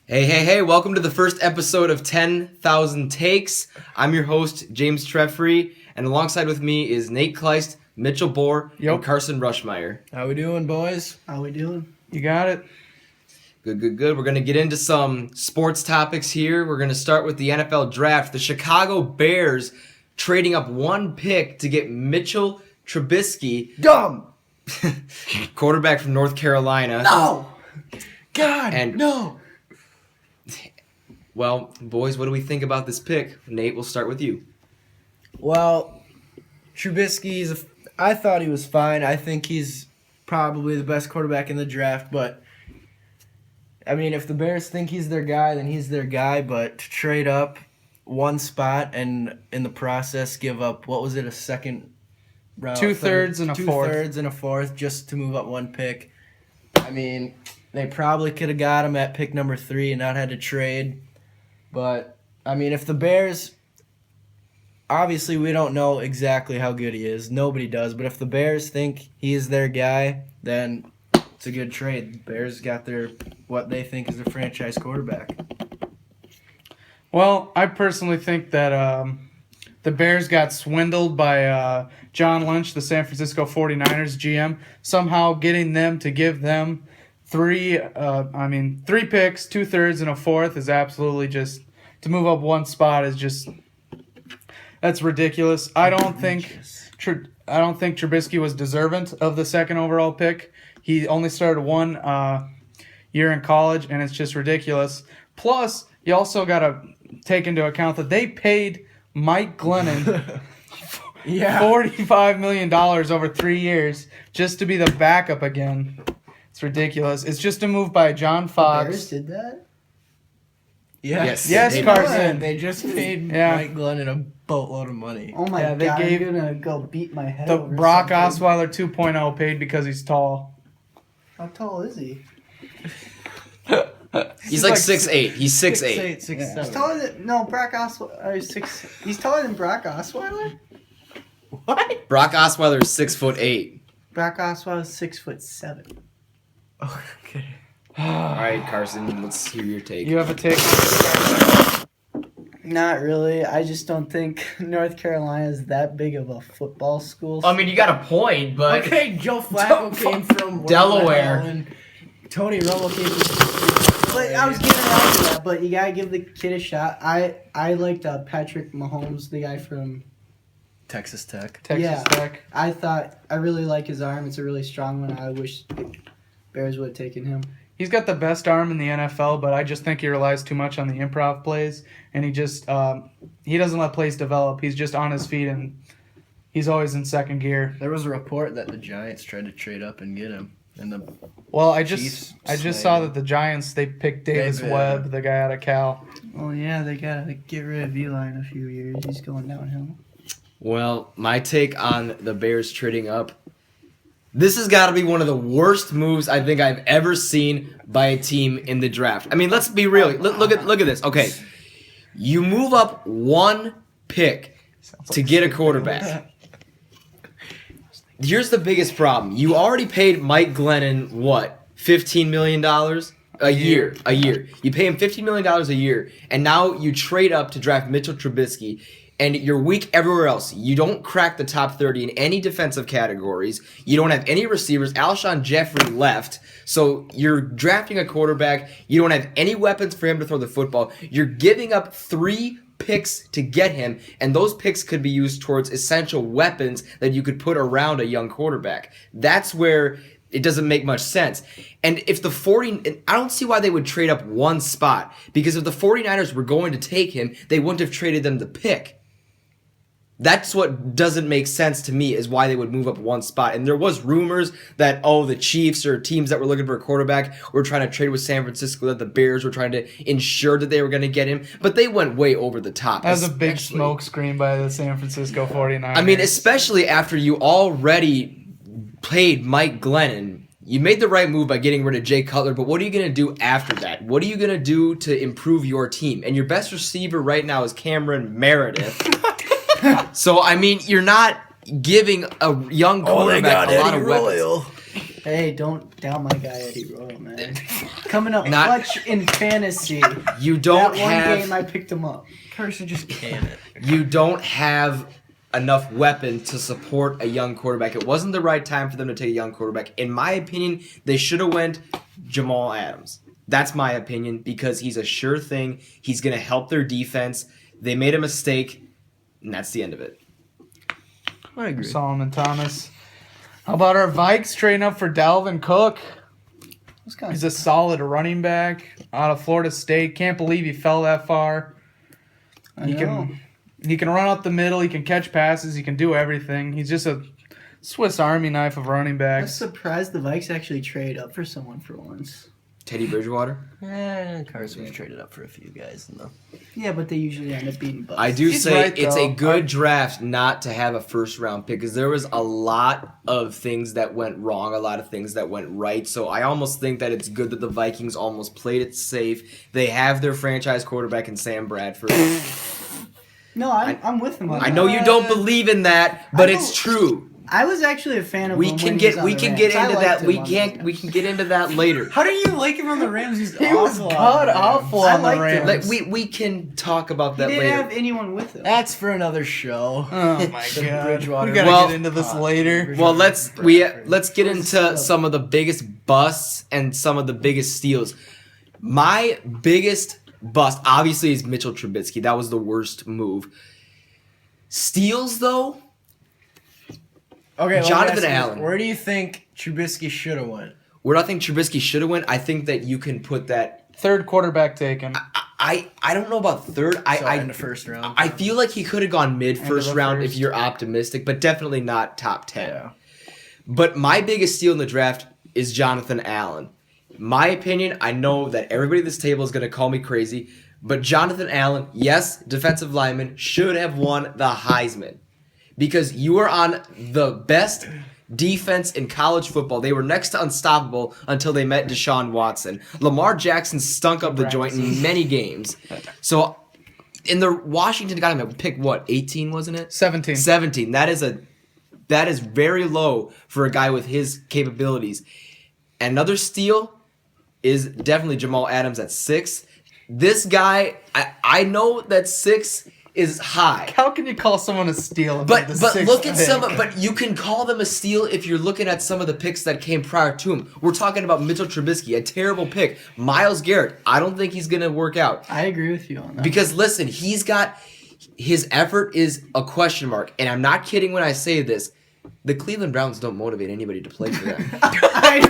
Hey, welcome to the first episode of 10,000 Takes. I'm your host, James Treffery, and alongside with me is Nate Kleist, Mitchell Bohr, and Carson Rushmeyer. How we doing, boys? How we doing? You got it? Good. We're going to get into some sports topics here. We're going to start with the NFL draft. The Chicago Bears trading up one pick to get Mitchell Trubisky. Dumb! Quarterback from North Carolina. No! God, And- no! Well, boys, what do we think about this pick? Nate, we'll start with you. Well, Trubisky's. I thought he was fine. I think he's probably the best quarterback in the draft, but I mean, if the Bears think he's their guy, then he's their guy, but to trade up one spot and in the process give up, what was it, a second round? Two-thirds and a fourth. Two-thirds and a fourth just to move up one pick. I mean, they probably could have got him at pick number 3 and not had to trade. But, I mean, if the Bears, obviously we don't know exactly how good he is. Nobody does. But if the Bears think he is their guy, then it's a good trade. The Bears got what they think is their franchise quarterback. Well, I personally think that the Bears got swindled by John Lynch, the San Francisco 49ers GM, somehow getting them to give them three picks, 2/3 and a fourth is absolutely just, to move up one spot is just, that's ridiculous. I don't think Trubisky was deserving of the second overall pick. He only started one year in college, and it's just ridiculous. Plus, you also got to take into account that they paid Mike Glennon $45 million over 3 years just to be the backup again. It's ridiculous. It's just a move by John Fox. Bears did that? Yes, Yes, Carson. They just paid Yeah. Mike Glennon a boatload of money. Oh my Yeah, they god, gave I'm gonna go beat my head The over Brock something. Osweiler 2.0 paid because he's tall. How tall is he? He's like 6'8". He's 6'8". 6'8", He's 6'7". taller than Brock Osweiler. He's taller than Brock Osweiler. What? Brock Osweiler is 6'8". Brock Osweiler's 6'7". Okay. All right, Carson, let's hear your take. You have a take? Not really. I just don't think North Carolina is that big of a football school. I mean, you got a point, but Okay, Joe Flacco came from Delaware. And Tony Romo came from. But I was getting around to that, but you gotta give the kid a shot. I liked Patrick Mahomes, the guy from. Texas Tech. Texas Yeah. Tech. I really like his arm. It's a really strong one. I wish the Bears would have taken him. He's got the best arm in the NFL, but I just think he relies too much on the improv plays, and he just he doesn't let plays develop. He's just on his feet, and he's always in second gear. There was a report that the Giants tried to trade up and get him, and the Well, I Chiefs just snagged saw him. that the Giants, they picked Davis They did. Webb, the guy out of Cal. Oh yeah, they gotta get rid of Eli in a few years. He's going downhill. well, my take on the Bears trading up. This has got to be one of the worst moves I think I've ever seen by a team in the draft. I mean, let's be real. Look at this. Okay, you move up one pick to get a quarterback. Here's the biggest problem. You already paid Mike Glennon, what, $15 million a year? You pay him $15 million a year, and now you trade up to draft Mitchell Trubisky, and you're weak everywhere else. You don't crack the top 30 in any defensive categories. You don't have any receivers. Alshon Jeffrey left, so you're drafting a quarterback. You don't have any weapons for him to throw the football. You're giving up 3 picks to get him, and those picks could be used towards essential weapons that you could put around a young quarterback. That's where it doesn't make much sense. And if I don't see why they would trade up one spot, because if the 49ers were going to take him, they wouldn't have traded them the pick. That's what doesn't make sense to me, is why they would move up one spot. And there was rumors that, the Chiefs or teams that were looking for a quarterback were trying to trade with San Francisco, that the Bears were trying to ensure that they were going to get him. But they went way over the top. That was a big especially- smoke screen by the San Francisco 49ers. I mean, especially after you already played Mike Glennon. You made the right move by getting rid of Jay Cutler, but what are you going to do after that? What are you going to do to improve your team? And your best receiver right now is Cameron Meredith. So, I mean, you're not giving a young quarterback a lot of weapons. Hey, don't doubt my guy Eddie Royal, man. Coming up Not- clutch in fantasy. You That don't one have game I picked him up. Carson just can it. you don't have enough weapon to support a young quarterback. It wasn't the right time for them to take a young quarterback. In my opinion, they should have went Jamal Adams. That's my opinion because he's a sure thing. He's going to help their defense. They made a mistake, and that's the end of it. I agree. Solomon Thomas. How about our Vikes trading up for Dalvin Cook? It's kind He's of a solid running back out of Florida State. Can't believe he fell that far. He can run up the middle. He can catch passes. He can do everything. He's just a Swiss Army knife of running I'm backs. surprised the Vikes actually trade up for someone for once. Teddy Bridgewater? Carson's traded up for a few guys, though. Yeah, but they usually end up being busts. I do He's say right, it's a though. good draft not to have a first round pick because there was a lot of things that went wrong, a lot of things that went right. So I almost think that it's good that the Vikings almost played it safe. They have their franchise quarterback in Sam Bradford. No, I'm with him on I that. know you don't believe in that, but it's true. I was actually a fan of We him can when he get was on we the can Rams. get I into liked that. him We on the can't Rams. we can get into that later. How do you like him on the Rams? He's He was awful. god awful I on the liked Rams. him. Like we can talk about He that didn't later. have anyone with him. That's for another show. Oh my god. Bridgewater. We gotta Well- get into this later. Well, let's get into some of the biggest busts and some of the biggest steals. My biggest bust, obviously, is Mitchell Trubisky. That was the worst move. Steals, though, Okay, let me Jonathan ask you this. Allen. Where do you think Trubisky should have went? where I think Trubisky should have went, I think that you can put that. Third quarterback taken. I don't know about third. So I in the first round. I feel like he could have gone mid End first of the round if first. you're optimistic, but definitely not top 10. yeah. But my biggest steal in the draft is Jonathan Allen. My opinion, I know that everybody at this table is going to call me crazy, but Jonathan Allen, yes, defensive lineman, should have won the Heisman. Because you were on the best defense in college football. They were next to unstoppable until they met Deshaun Watson. Lamar Jackson stunk up the joint in many games. So in the Washington got him at pick what, 18 wasn't it? 17. 17. That is very low for a guy with his capabilities. Another steal is definitely Jamal Adams at 6. This guy, I know that 6 is high. How can you call someone a steal? But the but sixth look at pick? but you can call them a steal if you're looking at some of the picks that came prior to him. We're talking about Mitchell Trubisky, a terrible pick. Myles Garrett, I don't think he's gonna work out. I agree with you on that. Because listen, his effort is a question mark, and I'm not kidding when I say this. The Cleveland Browns don't motivate anybody to play for them.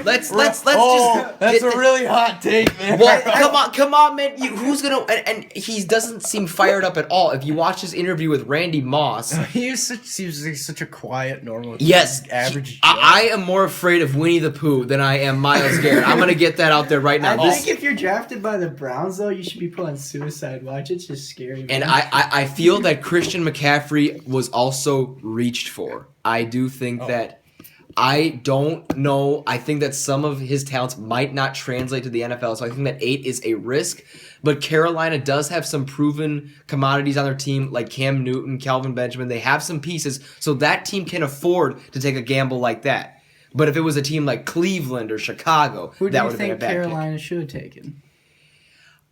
let's just that's get a really hot take, man. well, come on, man. Who's gonna? And he doesn't seem fired up at all. If you watch his interview with Randy Moss, He seems like such a quiet, normal, yes, average. I am more afraid of Winnie the Pooh than I am Myles Garrett. I'm gonna get that out there right now. I This- think if you're drafted by the Browns, though, you should be put on suicide watch. It's just scary. and man. I feel that Christian McCaffrey was also reached for. I do think that. I don't know. I think that some of his talents might not translate to the NFL, so I think that 8 is a risk. But Carolina does have some proven commodities on their team, like Cam Newton, Calvin Benjamin. They have some pieces, so that team can afford to take a gamble like that. But if it was a team like Cleveland or Chicago, Who do that you would have been a think bad pick. Carolina should have taken?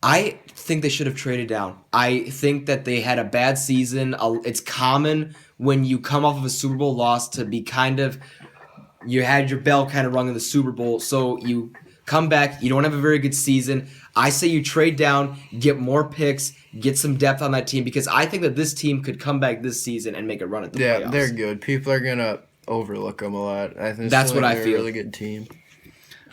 I think they should have traded down. I think that they had a bad season. It's common when you come off of a Super Bowl loss to be kind of, you had your bell kind of rung in the Super Bowl, so you come back, you don't have a very good season. I say you trade down, get more picks, get some depth on that team, because I think that this team could come back this season and make a run at the Yeah, playoffs. they're good. People are gonna overlook them a lot. I think That's what I they're feel. A really good team.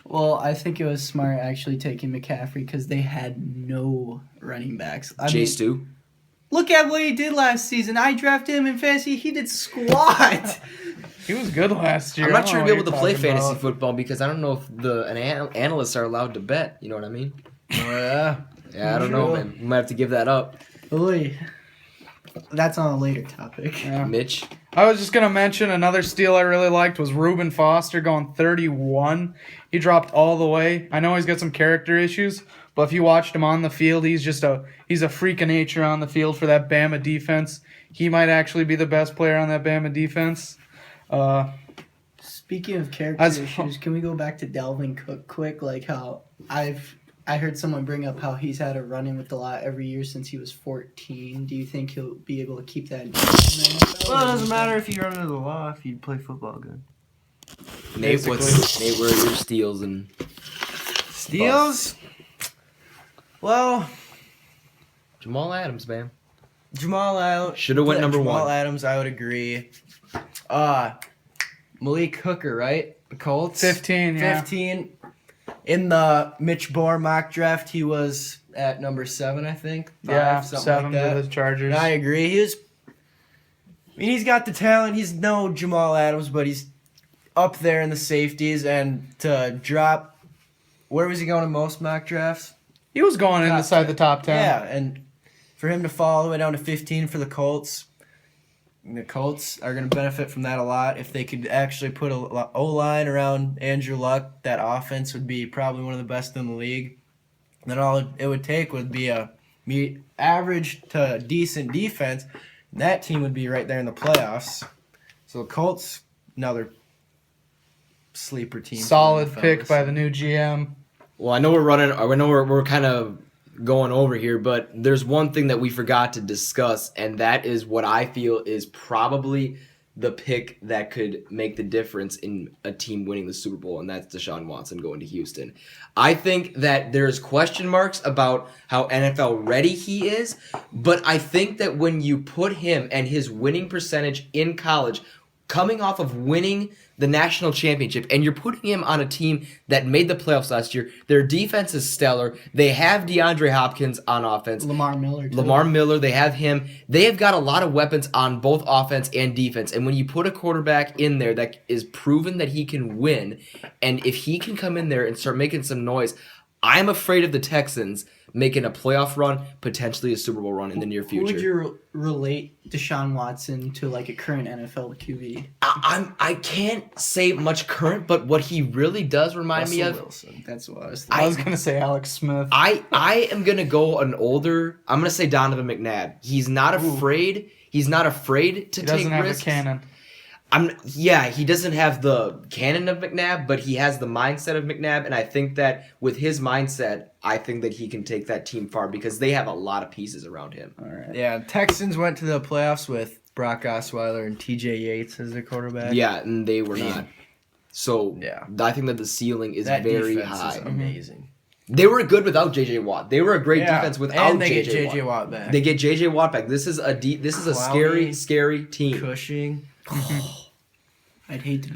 Well, I think it was smart actually taking McCaffrey because they had no running backs. I Jay mean, Stu. look at what he did last season. I drafted him in fantasy. He did squat. He was good last year. I'm I not don't sure know to be what able to you're play talking fantasy about. football because I don't know if analysts are allowed to bet. You know what I mean? Oh yeah. Yeah, I don't know, man. We might have to give that up. Oy. That's on a later topic. Yeah. Mitch. I was just gonna mention another steal I really liked was Reuben Foster going 31. He dropped all the way. I know he's got some character issues, but if you watched him on the field, he's a freak of nature on the field for that Bama defense. He might actually be the best player on that Bama defense. Speaking of character As- issues, can we go back to Dalvin Cook quick? Like how I heard someone bring up how he's had a run-in with the lot every year since he was 14. Do you think he'll be able to keep that in the NFL? Well, it doesn't matter if you run into the law if you play football good. Nate, where are your steals and Steals? Well, Jamal Adams, man? Jamal Adams. Shoulda went number Jamal one. Adams, I would agree. Malik Hooker, right? The Colts. 15, yeah. 15. In the Mitch Bohr mock draft, he was at number 7, I think. 5, Yeah, something 7 like that. to the Chargers. And I agree. He's got the talent. He's no Jamal Adams, but he's up there in the safeties. And to drop, where was he going in most mock drafts? He was going Top inside the top 10. Yeah, and for him to fall all the way down to 15 for the Colts, the Colts are going to benefit from that a lot. If they could actually put a O-line around Andrew Luck, that offense would be probably one of the best in the league. Then all it would take would be a average to decent defense, and that team would be right there in the playoffs. So the Colts, another sleeper team. for the Solid NFL pick this by year. the new GM. Well, I know we're kind of going over here, but there's one thing that we forgot to discuss, and that is what I feel is probably the pick that could make the difference in a team winning the Super Bowl, and that's Deshaun Watson going to Houston. I think that there's question marks about how NFL ready he is, but I think that when you put him and his winning percentage in college, coming off of winning the national championship, and you're putting him on a team that made the playoffs last year. Their defense is stellar. They have DeAndre Hopkins on offense. Lamar Miller. Too. Lamar Miller, they have him. They have got a lot of weapons on both offense and defense. And when you put a quarterback in there that is proven that he can win, and if he can come in there and start making some noise, I'm afraid of the Texans making a playoff run, potentially a Super Bowl run in the near Who would future. you relate Deshaun Watson to, like a current NFL QB? I can't say much current, but what he really does remind me Russell of. Wilson. That's what I was I thinking. was going to say Alex Smith. I am gonna go I'm gonna say Donovan McNabb. He's not afraid. He's not afraid to He take doesn't have risks. a cannon. He doesn't have the cannon of McNabb, but he has the mindset of McNabb, and I think that with his mindset, I think that he can take that team far because they have a lot of pieces around him. All right. Yeah, Texans went to the playoffs with Brock Osweiler and TJ Yates as their quarterback. Yeah, and they were not. So Yeah. I think that the ceiling is that very defense high. is amazing. They were good without JJ Watt. They were a great defense without and they JJ get JJ Watt. Watt back. They get JJ Watt back. This is a Clowney, scary team. Cushing. I'd hate to be